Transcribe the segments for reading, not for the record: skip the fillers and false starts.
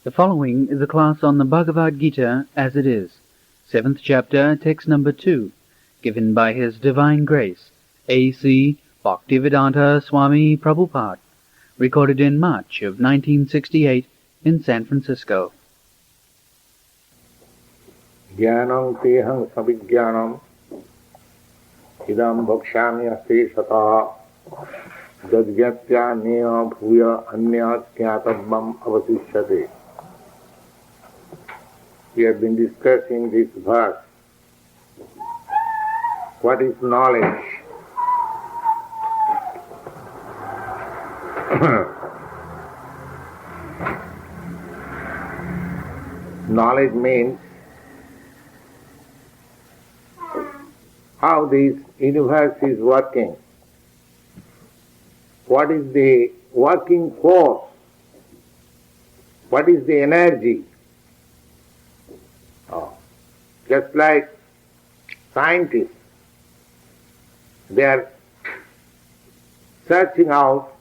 The following is a class on the Bhagavad Gita as it is, 7th chapter, text number 2, given by His Divine Grace, A.C. Bhaktivedanta Swami Prabhupada, recorded in March of 1968 in San Francisco. Jnanam teham sabhijnanam idam bhakshami aseshata dadgyatya neva bhuya anyat kyatabam avasishyate. We have been discussing this verse. What is knowledge? Knowledge means how this universe is working. What is the working force? What is the energy? Just like scientists, they are searching out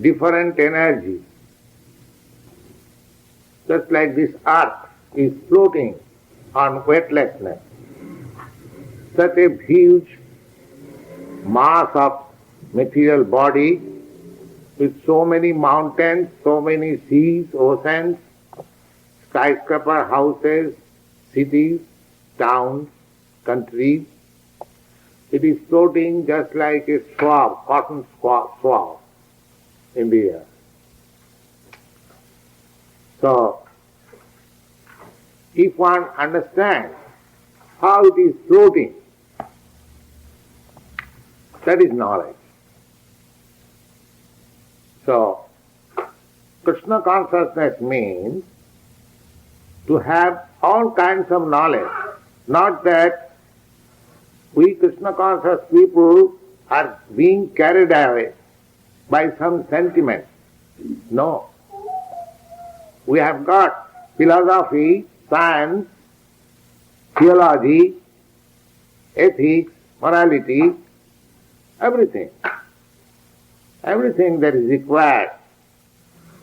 different energies. Just like this earth is floating on weightlessness, such a huge mass of material body with so many mountains, so many seas, oceans, skyscraper houses, cities, towns, countries. It is floating just like a swab, cotton swab in the air. So, if one understands how it is floating, that is knowledge. So, Krishna consciousness means to have all kinds of knowledge, not that we Krishna conscious people are being carried away by some sentiment. No. We have got philosophy, science, theology, ethics, morality, everything. Everything that is required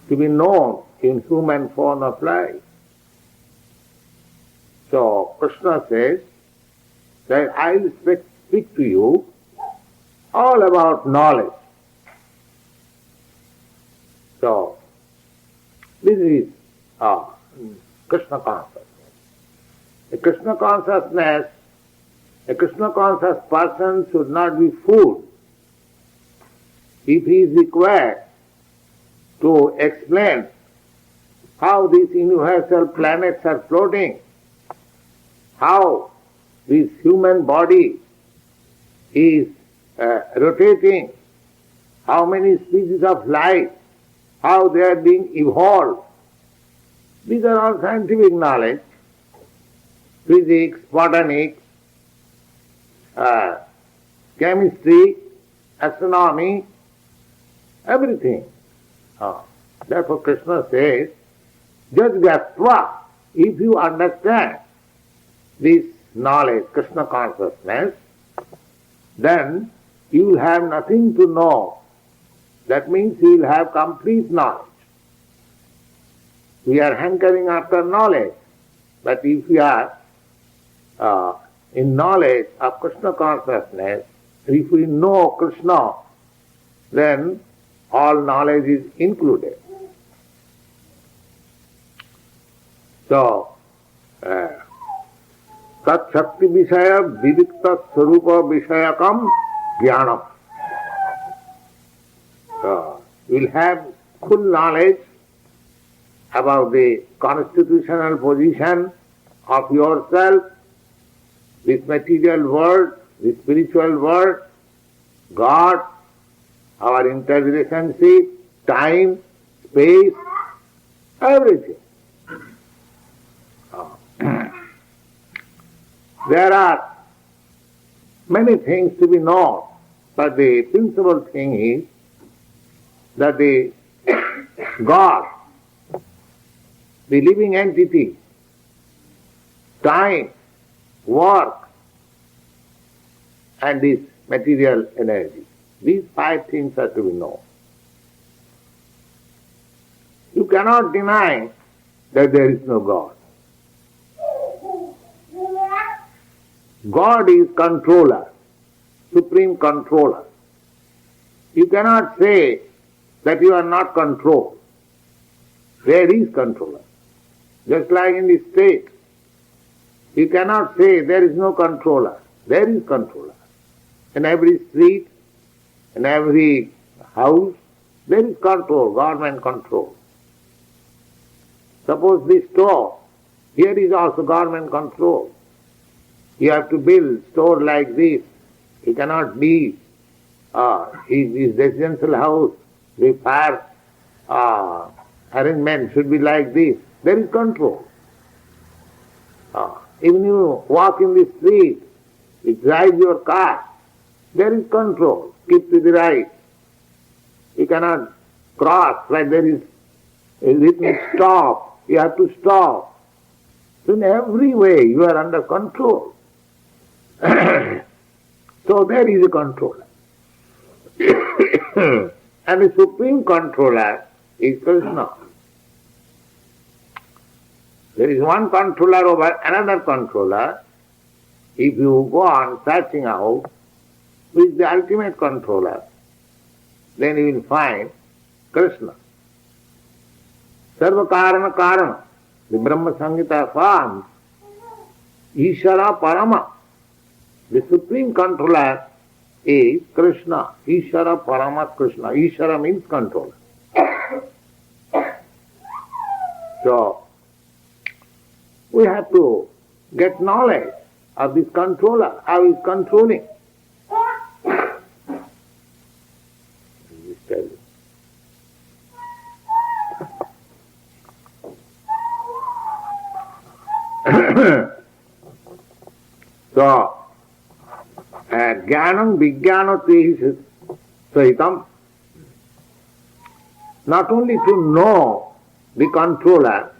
to be known in human form of life. So Krishna says that I will speak to you all about knowledge. So this is Krishna consciousness. A Krishna conscious person should not be fooled if he is required to explain how these universal planets are floating, how this human body is rotating, how many species of life, how they are being evolved. These are all scientific knowledge, physics, botany, chemistry, astronomy, everything. Therefore Krishna says, Jadgyatva, if you understand this knowledge, Krishna consciousness, then you will have nothing to know. That means you will have complete knowledge. We are hankering after knowledge, but if we are in knowledge of Krishna consciousness, if we know Krishna, then all knowledge is included. So, tat shakti vishaya vivikta swarupa vishayakam jnanam. So, you will have full knowledge about the constitutional position of yourself, this material world, this spiritual world, God, our interrelationship, time, space, everything. There are many things to be known, but the principal thing is that the God, the living entity, time, work, and this material energy. These 5 things are to be known. You cannot deny that there is no God. God is controller, supreme controller. You cannot say that you are not controlled. There is controller. Just like in the state, you cannot say there is no controller. There is controller. In every street, in every house, there is control, government control. Suppose this store, here is also government control. You have to build store like this. You cannot be his residential house, the fire arrangement should be like this. There is control. Even you walk in the street, you drive your car, there is control. Keep to the right. You cannot cross where there is written stop. You have to stop. So in every way you are under control. So there is a controller. And the supreme controller is Krishna. There is one controller over another controller. If you go on searching out who is the ultimate controller, then you will find Krishna. Sarva Karana Karana. The Brahma Samhita forms Ishara Parama. The supreme controller is Krishna. Ishara Parama Krishna. Ishara means controller. So, we have to get knowledge of this controller, how he is controlling. So, Jnanam Vijnanati Sahitam. Not only to know the controller,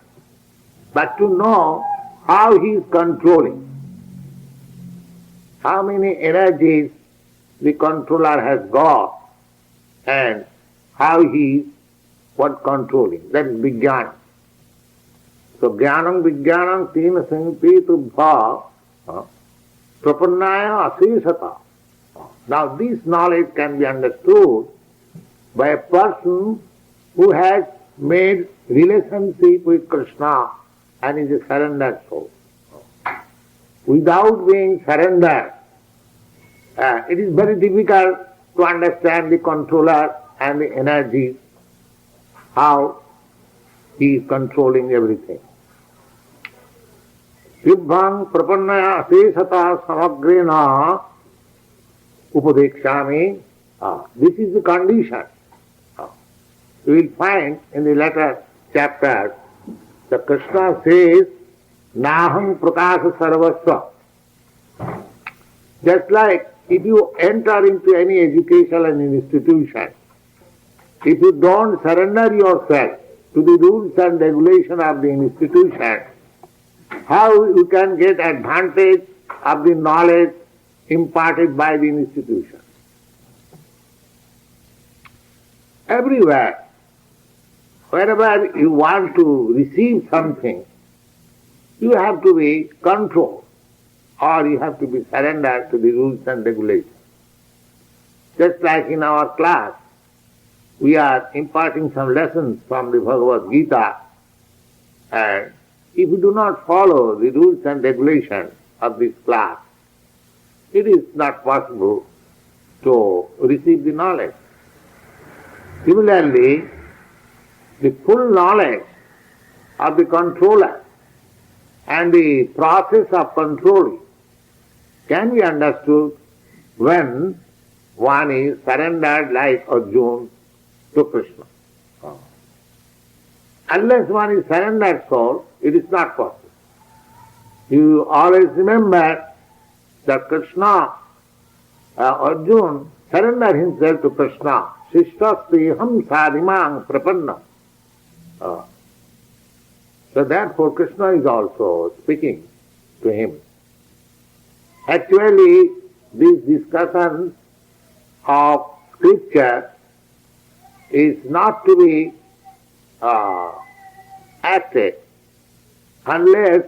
but to know how he is controlling. How many energies the controller has got and how he is controlling. That is Vijnana. So Jnanam Vijnanam Tina Sangetu Bha Prapannaya Asesata. Now this knowledge can be understood by a person who has made relationship with Krishna and is a surrendered soul. Without being surrendered, it is very difficult to understand the controller and the energies, how he is controlling everything. Siddhang prapannaya asesata samagrena upadekshami. This is the condition. You will find in the later chapters that Krishna says, Naham prakasa sarvasva. Just like if you enter into any educational institution, if you don't surrender yourself to the rules and regulations of the institution, how you can get advantage of the knowledge imparted by the institution? Everywhere, wherever you want to receive something, you have to be controlled or you have to be surrendered to the rules and regulations. Just like in our class, we are imparting some lessons from the Bhagavad Gita, and if you do not follow the rules and regulations of this class, it is not possible to receive the knowledge. Similarly, the full knowledge of the controller and the process of controlling can be understood when one is surrendered like Arjuna to Krishna. Unless one is surrendered soul, it is not possible. You always remember that Krishna, Arjuna, surrendered himself to Krishna. Shishtastiham sadhimang prapannam. So therefore Krishna is also speaking to him. Actually, this discussion of scripture is not to be acted unless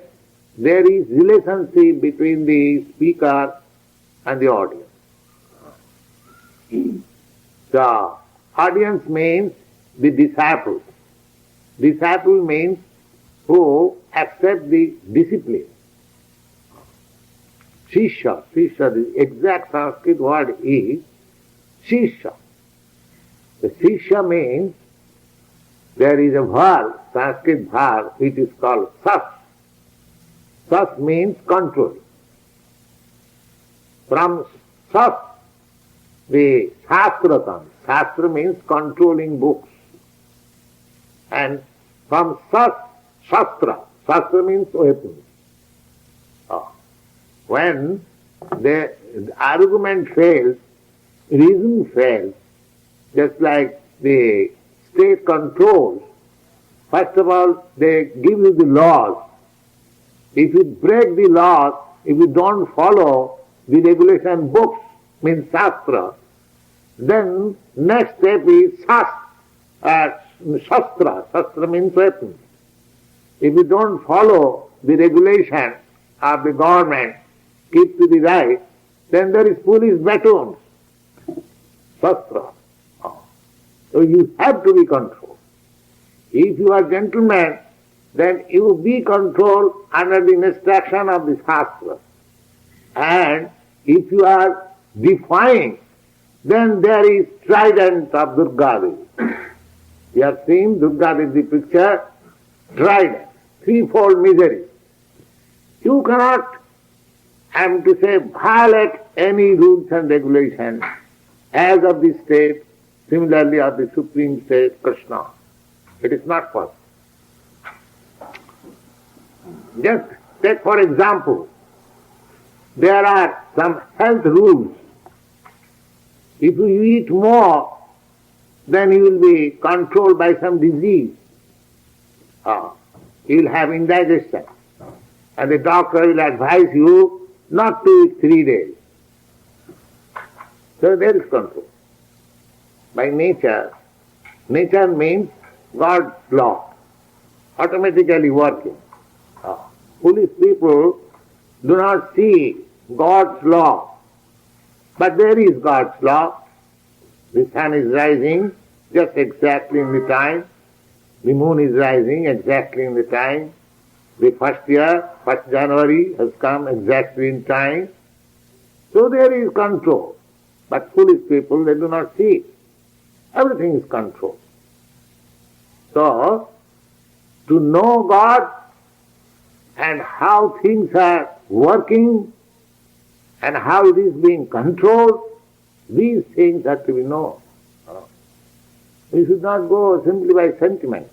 there is relationship between the speaker and the audience. The audience means the disciple. Disciple means who accept the discipline. Shishya, the exact Sanskrit word is Shishya. The Shishya means there is a verb, Sanskrit verb, which is called sas. Sas means control. From sas, the Shastra comes. Shastra means controlling books. And from sas, Shastra. Shastra means weapons. When the argument fails, reason fails, just like the state controls, first of all, they give you the laws. If you break the laws, if you don't follow the regulation books, means Shastra, then next step is Shastra. Shastra means weapons. If you don't follow the regulation of the government, keep to the right, then there is police batons. Shastra. So you have to be controlled. If you are gentleman, then you be controlled under the instruction of the Shastra. And if you are defying, then there is trident of Durga Devi. You have seen Durga Devi picture, trident, threefold misery. You cannot, I am to say, violate any rules and regulations as of the state, similarly of the Supreme State, Krishna. It is not possible. Just take for example, there are some health rules. If you eat more, then you will be controlled by some disease. You will have indigestion. And the doctor will advise you not to eat 3 days. So there is control. By nature, nature means God's law, automatically working. Foolish people do not see God's law, but there is God's law. The sun is rising just exactly in the time. The moon is rising exactly in the time. The first year, 1st January has come exactly in time. So there is control. But foolish people, they do not see it. Everything is controlled. So, to know God and how things are working and how it is being controlled, these things have to be known. We should not go simply by sentiment.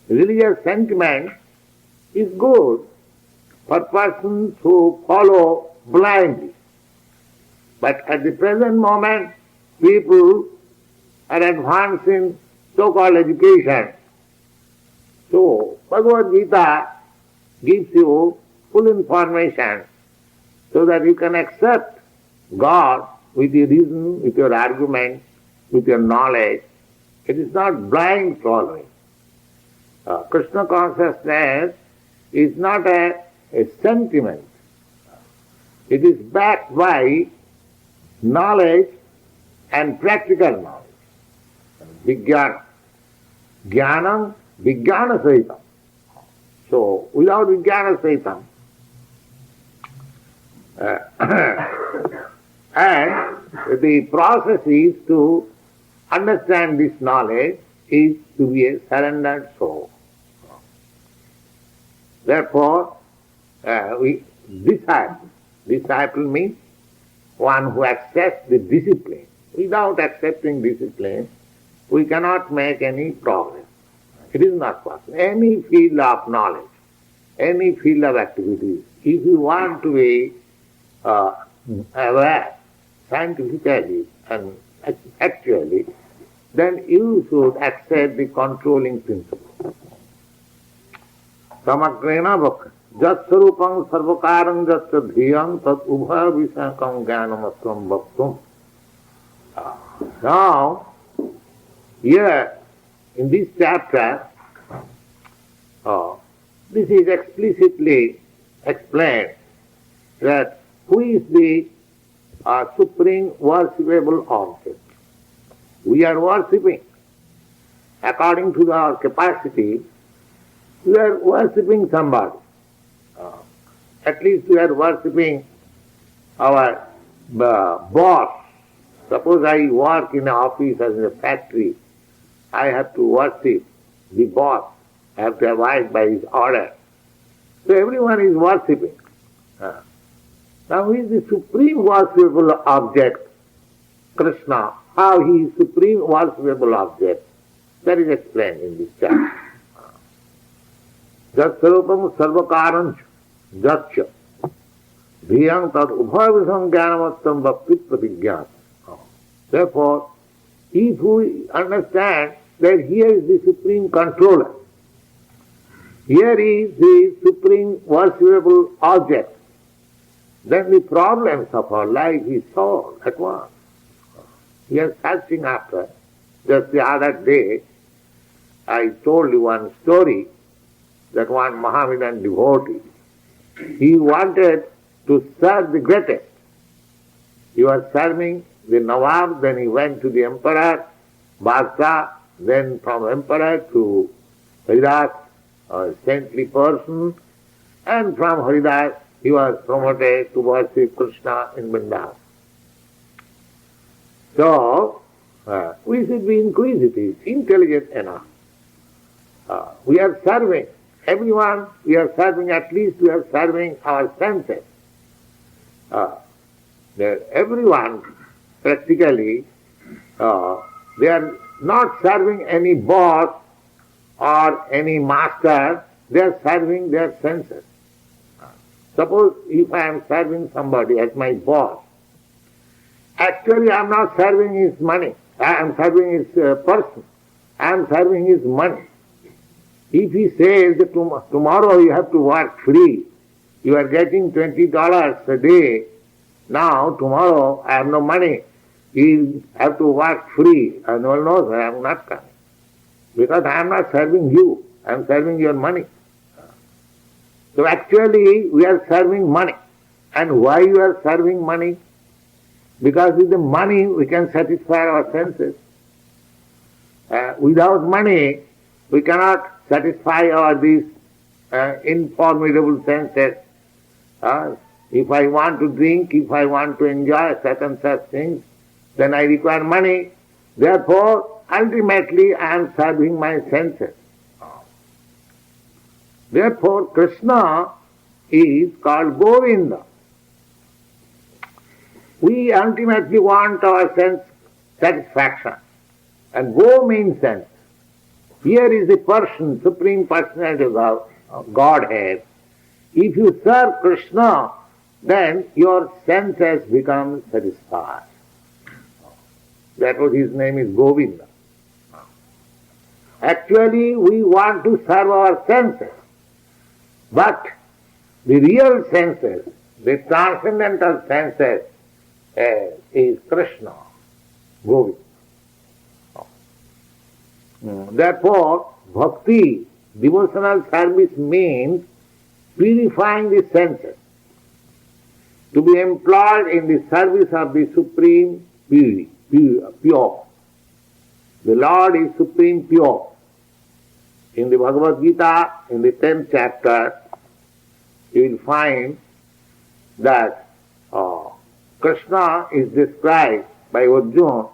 Religious sentiment is good for persons who follow blindly. But at the present moment, people are advanced in so-called education. So, Bhagavad Gita gives you full information so that you can accept God with your reason, with your argument, with your knowledge. It is not blind following. Krishna consciousness is not a sentiment. It is backed by knowledge and practical knowledge. Vijnana. Jnanam, Vijnana Sahitam. So, without Vijnana Sahitam, and the process is to understand this knowledge is to be a surrendered soul. Therefore, disciple means one who accepts the discipline. Without accepting discipline, we cannot make any progress. It is not possible. Any field of knowledge, any field of activities, if you want to be aware scientifically and actually, then you should accept the controlling principle. Samagrena bhakti. Jat sarupam sarvakaram jat dhriyam tat ubha visakam jnanamatvam bhaktum. Now, Here, in this chapter, this is explicitly explained that who is the supreme worshipable object. We are worshipping. According to our capacity, we are worshipping somebody. At least we are worshipping our boss. Suppose I work in an office or in a factory, I have to worship the boss. I have to abide by his order. So everyone is worshipping. Now who is the supreme worshipable object? Krishna. How he is supreme worshipable object? That is explained in this chapter. Jat sarupam sarvakaranch jatcha dhiyam tat ubhavisam jnanamattam bhakti pratigyan. Therefore, if we understand that here is the supreme controller, here is the supreme worshipable object, then the problems of our life is solved at once. We are searching after. Just the other day, I told you one story that one Mohammedan devotee, he wanted to serve the greatest. He was serving the Nawab, then he went to the emperor, Badshah, then from emperor to Haridas, a saintly person, and from Haridas he was promoted to worship Krishna in Vrindavan. So, we should be inquisitive, intelligent enough. We are serving everyone, we are serving, at least we are serving our senses. Everyone, practically, they are not serving any boss or any master, they are serving their senses. Suppose if I am serving somebody as my boss, actually I am not serving his money, I am serving his person, I am serving his money. If he says that tomorrow you have to work free, you are getting $20 a day, now tomorrow I have no money, you have to work free, and all knows I am not coming. Because I am not serving you, I am serving your money. So actually we are serving money. And why you are serving money? Because with the money we can satisfy our senses. Without money we cannot satisfy these informidable senses. If I want to drink, if I want to enjoy such and such things, then I require money. Therefore, ultimately I am serving my senses. Therefore, Krishna is called Govinda. We ultimately want our sense satisfaction. And Go means sense. Here is the person, Supreme Personality of Godhead. If you serve Krishna, then your senses become satisfied. Therefore his name is Govinda. Actually we want to serve our senses. But the real senses, the transcendental senses, is Krishna, Govinda. Therefore, bhakti, devotional service means purifying the senses, to be employed in the service of the Supreme Pure. The Lord is Supreme Pure. In the Bhagavad Gita, in the 10th chapter, you will find that Krishna is described by Arjuna,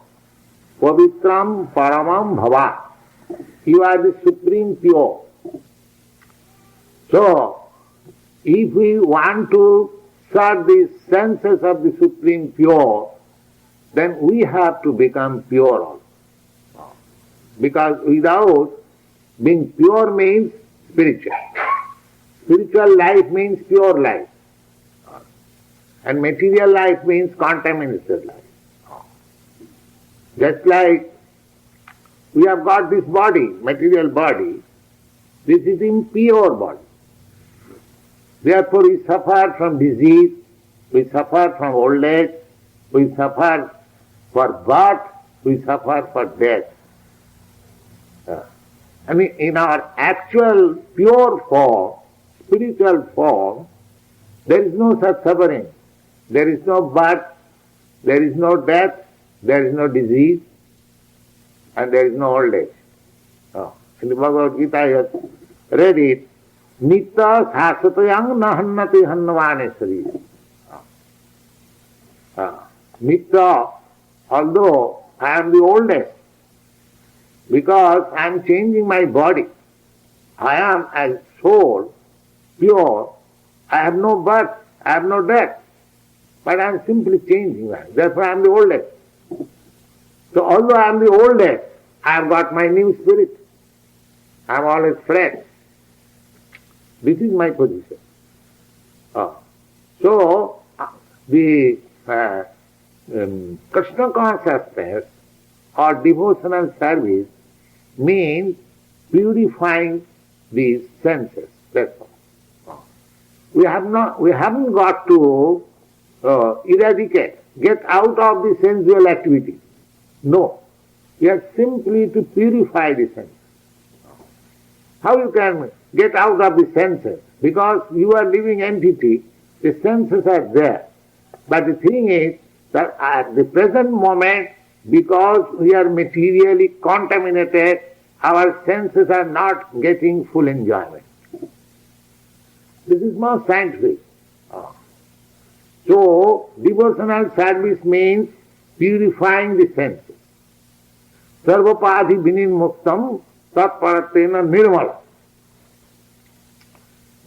Pavitram Paramam Bhava. You are the Supreme Pure. So, if we want to serve the senses of the Supreme Pure, then we have to become pure also. Because without being pure means spiritual. Spiritual life means pure life. And material life means contaminated life. Just like we have got this body, material body, this is impure body. Therefore we suffer from disease, we suffer from old age, we suffer for birth, we suffer for death. I mean, in our actual pure form, spiritual form, there is no such suffering. There is no birth, there is no death, there is no disease, and there is no old age. In the Bhagavad Gita, you have read it, Nitya sasatayang nahannati hannavanesari. Nitya, although I am the oldest, because I am changing my body, I am as soul, pure, I have no birth, I have no death, but I am simply changing that. Therefore I am the oldest. So although I am the oldest, I have got my new spirit. I am always fresh. This is my position. So the Krishna consciousness or devotional service means purifying these senses. That's all. We haven't got to eradicate, get out of the sensual activity. No. We have simply to purify the senses. How you can get out of the senses? Because you are living entity, the senses are there. But the thing is that at the present moment, because we are materially contaminated, our senses are not getting full enjoyment. This is more scientific. So, devotional service means purifying the senses. Sarvapadhi vinimuktam tatparatena nirmala.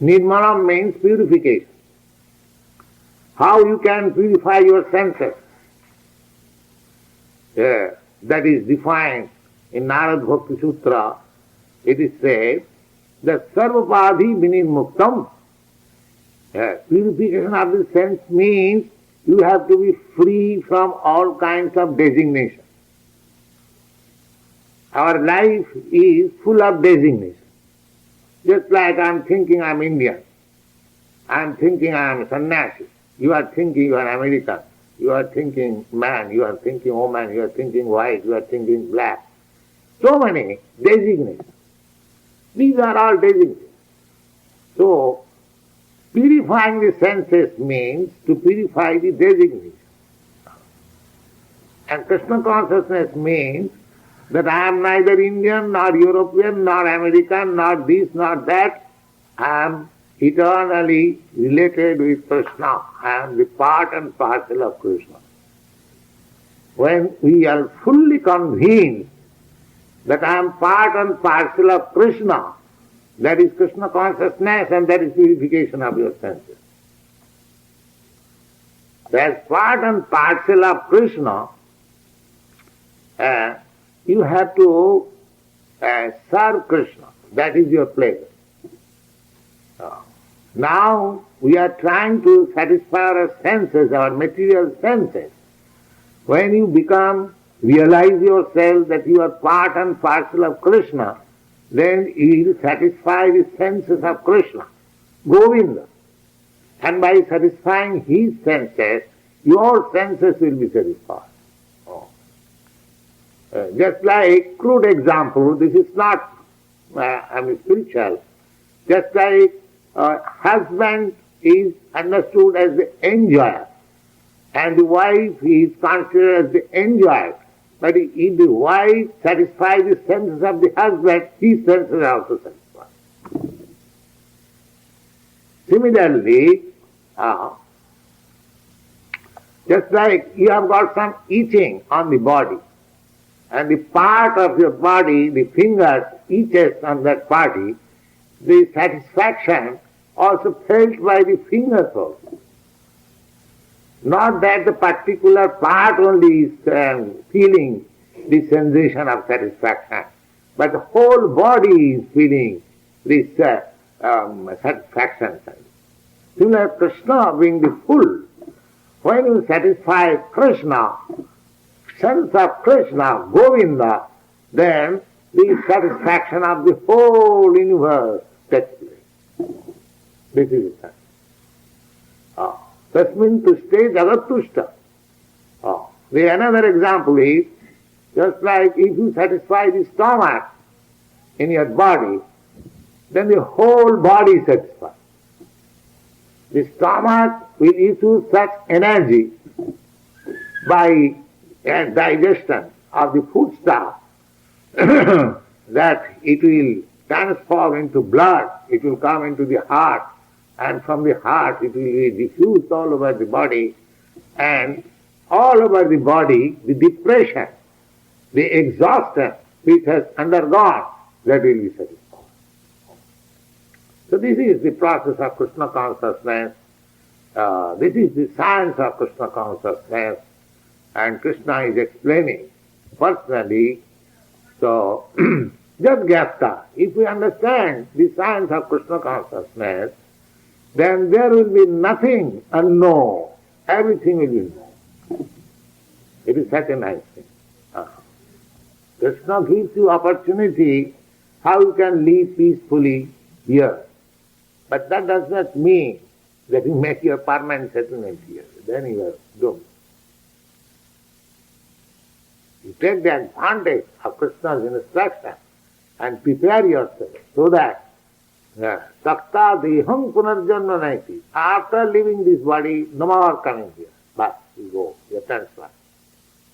Nirmala means purification. How you can purify your senses? That is defined in Narad Bhakti Sutra. It is said that Sarvapadhi vinimuktam. Purification of the sense means you have to be free from all kinds of designation. Our life is full of designation. Just like I am thinking I am Indian, I am thinking I am sannyasi, you are thinking you are American, you are thinking man, you are thinking woman, you are thinking white, you are thinking black. So many designations. These are all designations. So, purifying the senses means to purify the designation. And Krishna consciousness means that I am neither Indian, nor European, nor American, nor this, nor that. I am eternally related with Krishna. I am the part and parcel of Krishna. When we are fully convinced that I am part and parcel of Krishna, that is Krishna consciousness and that is purification of your senses. As part and parcel of Krishna, you have to serve Krishna. That is your pleasure. Now we are trying to satisfy our senses, our material senses. When you realize yourself that you are part and parcel of Krishna, then you will satisfy the senses of Krishna, Govinda. And by satisfying his senses, your senses will be satisfied. Just like crude example, this is not spiritual. Just like husband is understood as the enjoyer, and the wife is considered as the enjoyer. But if the wife satisfies the senses of the husband, his senses are also satisfied. Similarly, just like you have got some itching on the body, and the part of your body, the fingers, itches on that body, the satisfaction also felt by the fingers also. Not that the particular part only is feeling the sensation of satisfaction, but the whole body is feeling this satisfaction. Similar, Krishna being the full. When you satisfy Krishna, sense of Krishna, Govinda, then the satisfaction of the whole universe takes place. This is it. Tasmin tushte jagat tushta. The another example is, just like if you satisfy the stomach, in your body, then the whole body is satisfied. The stomach will issue such energy by digestion of the food stuff that it will transform into blood, it will come into the heart, and from the heart it will be diffused all over the body, and all over the body the depression, the exhaustion which has undergone, that will be satisfied. So this is the process of Krishna consciousness, this is the science of Krishna consciousness, and Krishna is explaining personally. So, just Gyasta, if we understand the science of Krishna consciousness, then there will be nothing unknown, everything will be known. It is such a nice thing. Krishna gives you opportunity how you can live peacefully here. But that does not mean that you make your permanent settlement here. Then you are doomed. You take the advantage of Krishna's instruction and prepare yourself so that Sakta deham punarjanma naiti. After leaving this body, no more coming here. But you go, you are transferred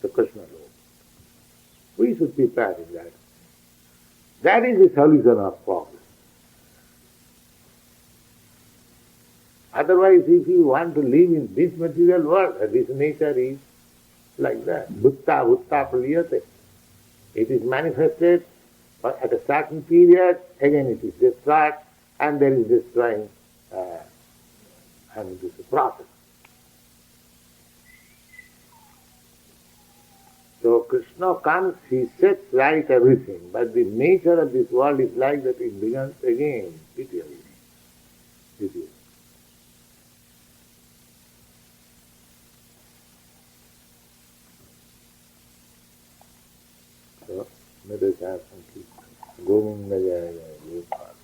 to Krishna Lord. We should prepare in that. That is the solution of problem. Otherwise, if you want to live in this material world, this nature is like that. Bhutta praliyate. It is manifested at a certain period, again it is destroyed, and there is destroying, and it is a process. So Krishna comes, he sets right everything, but the nature of this world is like that it begins again, pitiably. So, let us have some Govinda Jaya Jaya.